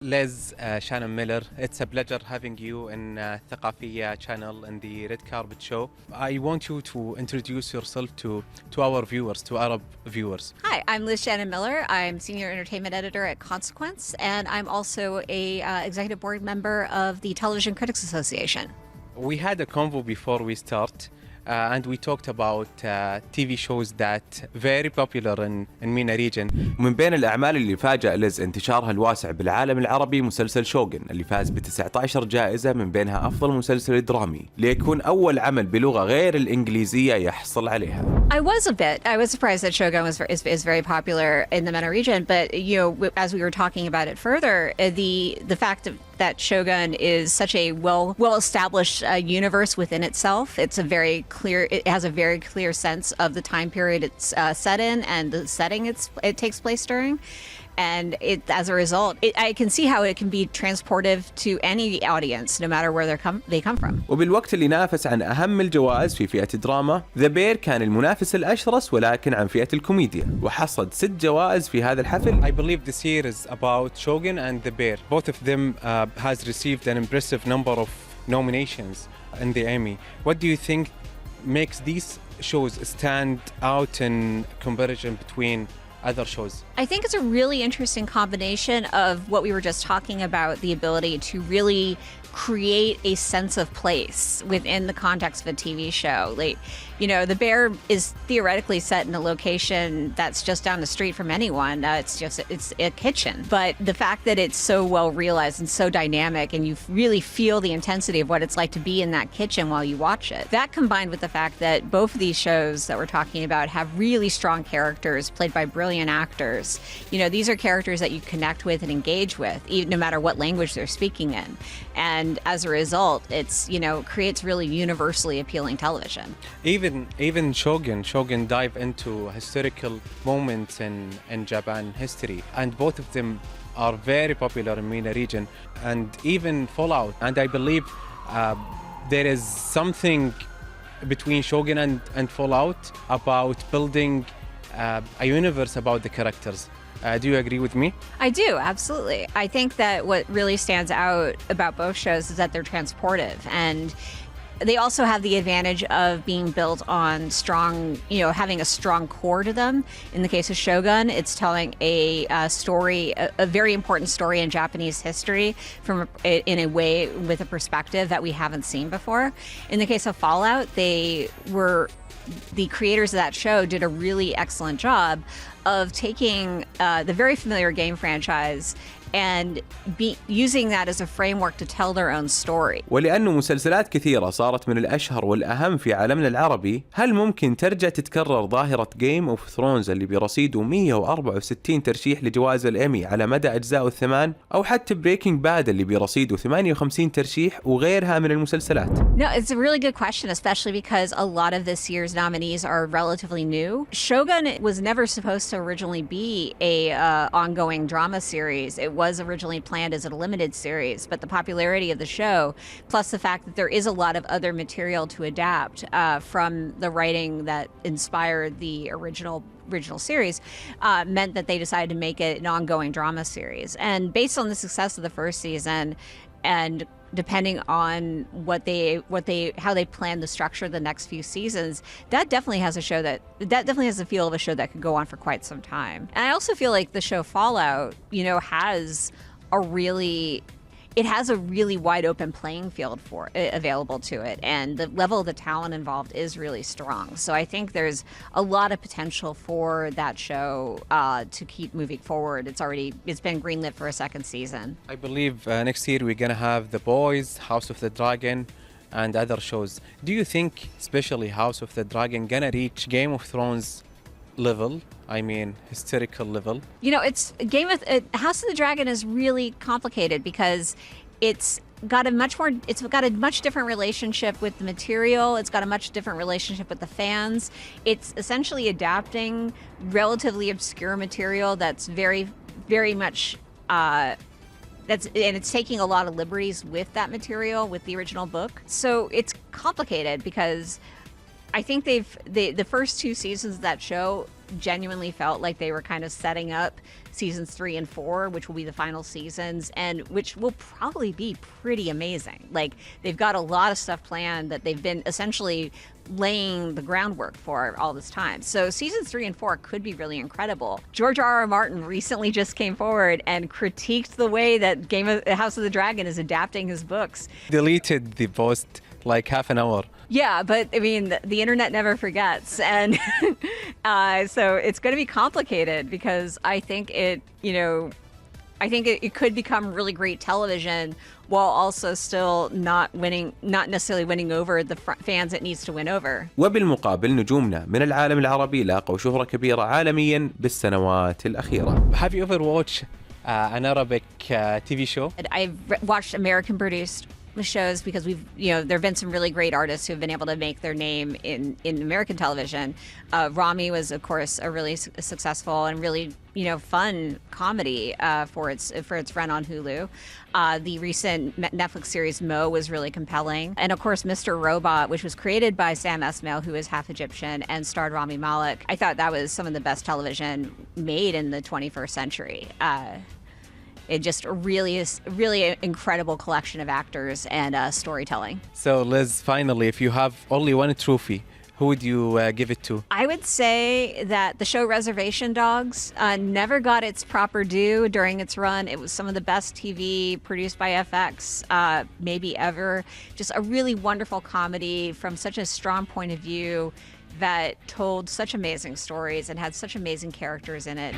Liz, Shannon Miller, it's a pleasure having you in Thaqafiyya channel in the Red Carpet Show. I want you to introduce yourself to our viewers, to Arab viewers. Hi, I'm Liz Shannon Miller. I'm Senior Entertainment Editor at Consequence, and I'm also a Executive Board member of the Television Critics Association. We had a convo before we start. And we talked about TV shows that very popular in MENA region. ومن بين الأعمال اللي فاجأ لز انتشارها الواسع بالعالم العربي مسلسل شوغن اللي فاز ب 19 جائزة من بينها أفضل مسلسل درامي ليكون أول عمل بلغة غير الإنجليزية يحصل عليها. I was surprised that Shogun is very popular in the MENA region, but as we were talking about it further, the fact that Shogun is such a well-established universe within itself. It has a very clear sense of the time period it's set in and the setting it takes place during. And as a result, I can see how it can be transportive to any audience, no matter where they come from. وبالوقت اللي نافس عن أهم الجوائز في فئة الدراما، ذا بير كان المنافس الأشرس ولكن عن فئة الكوميديا، وحصد 6 جوائز في هذا الحفل. I believe this year is about Shogun and the Bear. Both of them has received an impressive number of nominations in the Emmy. What do you think makes these shows stand out in comparison between other shows? I think it's a really interesting combination of what we were just talking about, the ability to really create a sense of place within the context of a TV show. The Bear is theoretically set in a location that's just down the street from anyone. It's a kitchen. But the fact that it's so well realized and so dynamic, and you really feel the intensity of what it's like to be in that kitchen while you watch it. That combined with the fact that both of these shows that we're talking about have really strong characters played by brilliant actors. These are characters that you connect with and engage with, even no matter what language they're speaking in. And as a result, creates really universally appealing television. Even Shogun dive into historical moments in Japan history, and both of them are very popular in MENA region, and even Fallout. And I believe there is something between Shogun and Fallout about building a universe about the characters. Do you agree with me? I do, absolutely. I think that what really stands out about both shows is that they're transportive, and they also have the advantage of being built on strong, having a strong core to them. In the case of Shogun, it's telling a story, a very important story in Japanese history in a way with a perspective that we haven't seen before. In the case of Fallout, the creators of that show did a really excellent job of taking the very familiar game franchise and using that as a framework to tell their own story. ولأنه مسلسلات كثيرة صارت من الأشهر والأهم في عالمنا العربي، هل ممكن ترجع تتكرر ظاهرة Game of Thrones اللي برصيده 164 ترشيح لجوائز الإيمي على مدى أجزائه ال8، أو حتى Breaking Bad اللي برصيده 58 ترشيح وغيرها من المسلسلات؟ No, it's a really good question, especially because a lot of this year's nominees are relatively new. Shogun was never supposed to originally be a ongoing drama series. It was originally planned as a limited series, but the popularity of the show, plus the fact that there is a lot of other material to adapt from the writing that inspired the original series, meant that they decided to make it an ongoing drama series. And based on the success of the first season, and depending on how they plan to structure the next few seasons, that definitely has the feel of a show that could go on for quite some time. And I also feel like the show Fallout, has a really wide open playing field available to it, and the level of the talent involved is really strong. So I think there's a lot of potential for that show to keep moving forward. It's been greenlit for a second season. I believe next year we're gonna have The Boys, House of the Dragon, and other shows. Do you think, especially House of the Dragon, gonna reach Game of Thrones level? I mean, historical level. House of the Dragon is really complicated because it's got a much different relationship with the material. It's got a much different relationship with the fans. It's essentially adapting relatively obscure material that's very, very much and it's taking a lot of liberties with that material, with the original book. So it's complicated because I think the first two seasons of that show genuinely felt like they were kind of setting up seasons 3 and 4, which will be the final seasons, and which will probably be pretty amazing. Like, they've got a lot of stuff planned that they've been essentially laying the groundwork for all this time. So seasons 3 and 4 could be really incredible. George R.R. Martin recently just came forward and critiqued the way that House of the Dragon is adapting his books. Deleted the post like half an hour. Yeah, but I mean, the internet never forgets. And so it's going to be complicated because I think it could become really great television while also still not necessarily winning over the fans it needs to win over. وبالمقابل نجومنا من العالم العربي لاقوا شهرة كبيرة عالميا بالسنوات الأخيرة. Have you ever watched an Arabic TV show? I've watched American produced shows because there have been some really great artists who have been able to make their name in American television. Rami was, of course, a really successful and really fun comedy for its run on Hulu. The recent Netflix series Mo was really compelling, and of course Mr. Robot, which was created by Sam Esmail, who is half Egyptian, and starred Rami Malek. I thought that was some of the best television made in the 21st century. It just really is an incredible collection of actors and storytelling. So Liz, finally, if you have only one trophy, who would you give it to? I would say that the show Reservation Dogs never got its proper due during its run. It was some of the best TV produced by FX maybe ever. Just a really wonderful comedy from such a strong point of view that told such amazing stories and had such amazing characters in it.